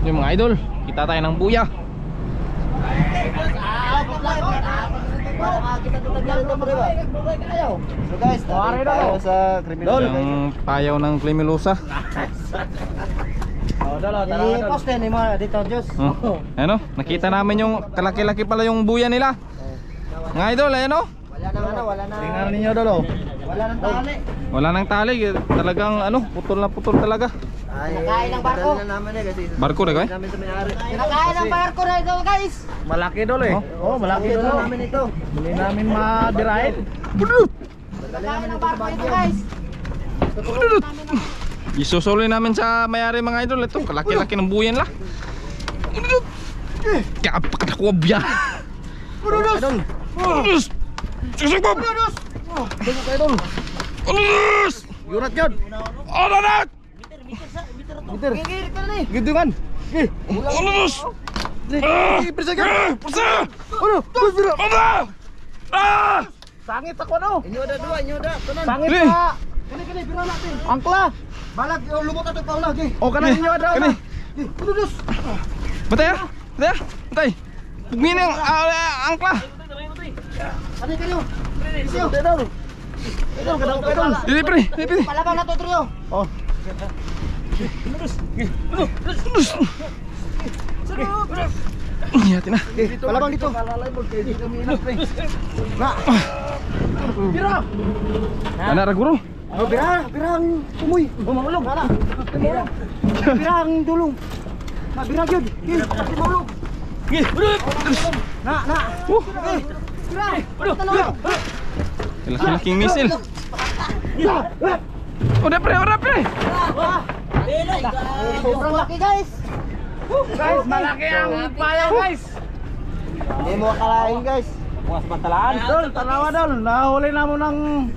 Yung mga idol, kita tayo ng buya. So guys, tayo sa kriminal. Yung payaw ng Klimilusa. I-post din mo dito, Diyos. Ano, nakita namin yung kalaki-laki pala yung buya nila. Mga idol, ayan o. Wala nang ano, wala nang... Tingnan ninyo dolo. Wala nang tali. Wala nang tali, talagang ano, putol na putol talaga. Kinakain ng barko. Barko na kay? Kinakain ng barko na ito, guys. Malaki dolo eh. Oh, malaki Ito dolo. namin ito. Bili namin madirahin. Kinakain ng barko ito, guys. Isusuloy namin sa mayari mga idol. Ito, kalaki-laki ng buyan la. Kaya pakatakuha biya. Idol. Udus! Susubab! Dolo idol. Udus! Yurat yun. Udus! Meter. Gigir ka na ni. Gitu kan. Udus! Persa kan. Persa! Ano? Bus bira. Ah! Sangit ako no. Inyo ada dua, inyo ada. Tenan. Sangit Ini. pa. Kini biro natin. Angkla. Balak lumot ato pa ulah, gi. Oh kana inyo ada. Kani. Udus. Batay ah? Batay ah? Batay! Pugmin yung angkla! Ano kayo? Idol. Idol kada idol. Dili pre! Dili pre! Palabang na to, trio. Oh. Hati na. Palabang dito. Nah. Biro. Ana ra guro? Oh, birang umuy. Mamulog. Birang dulong. Na birang yun. Pati mamulog. Na. Birang. Tanong. Laking misil. Udah pre! Udah pre! Sobrang laki, guys. Guys, malaki ang payaw guys. Hindi mo akalain, guys. Bukas pantalaan. Dol, tanawa dol. Nahuli na mo ng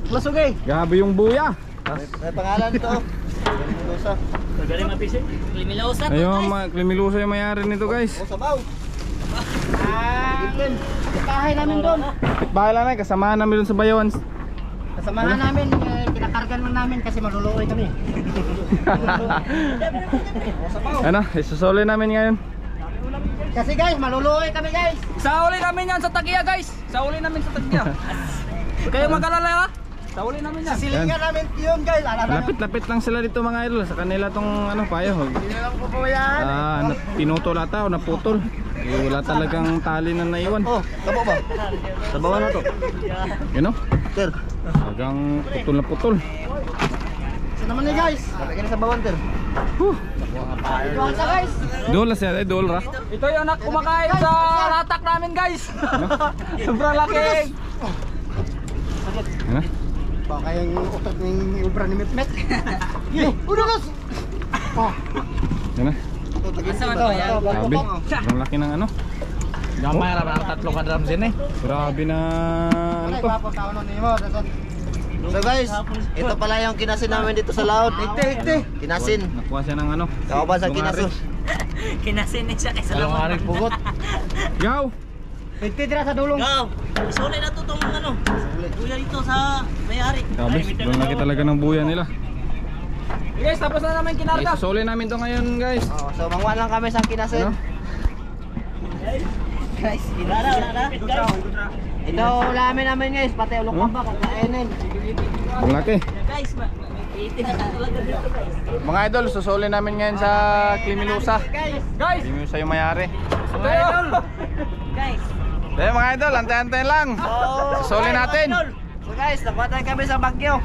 lusog eh. Gabi yung buya. May pangalan to. Klimilusa. Ayun, Klimilusa yung mayari nito guys. O, sabaw. Itlin. Bahay namin doon. Bahala na, kasamahan namin dun sa Bayawan. Kasamahan namin, kinakargan lang namin kasi maluluoy kami. Ano, isusuli namin ngayon. Kasi guys, maluluoy kami, guys. Sauli namin yan sa Tagiya guys. Sauli namin sa Tagiya. Huwag kayong mag-alala ha. Sauli namin yan. Silingan namin yun, guys. Lapit-lapit lang sila dito mga idol. Sa kanila tong ano, payo. Hindi lang po po yan. Pinutol ata o naputol. Wala talagang tali na naiwan. Oh, tabo ba? Tabawan na to. You know? Ter. Talagang putol na putol. Saan naman niya, guys? Lagyan na sa bawan, Ter. Ito ang sa, guys. Dola siya, dola. Ito yung anak kumakain sa latak namin guys. Sobrang laki. Ano? Baka yung utot ng ubra ni Metmet. Udah, guys. Ano? Grabe. Grabe. Ang laki ng ano. Gamay ra ang tatlo ka drum din eh. Grabe na ano to. So guys, ito pala yung kinasin namin dito sa laot. Higte. Kinasin. Nakuha siya ng ano. Kauban sa kinasin. Kinasin niya siya kaysa Alam nga rin pugot. Yaw! Higte dira sa dulong. Go! Isulay na to tong ano. Kuya dito sa may-ari. Grabe, ang laki talaga ng buya nila. Guys, tapos na namin kinarga. Isusuli namin to ngayon guys. Oh, so mangwan lang kami sa kinasin. Ano? Guys, wala. Ito ulamin namin, guys, pati ulok pa ba kakainin. Ang laki. Guys, itin na talaga dito guys. Mga idol, susuli namin ngayon sa Klimilusa. Guys, Klimilusa yung mayari. ito yun. Guys. Kaya mga idol, antay-antay lang. Susuli natin. So guys, nakuha tayo kami sa Bagyo.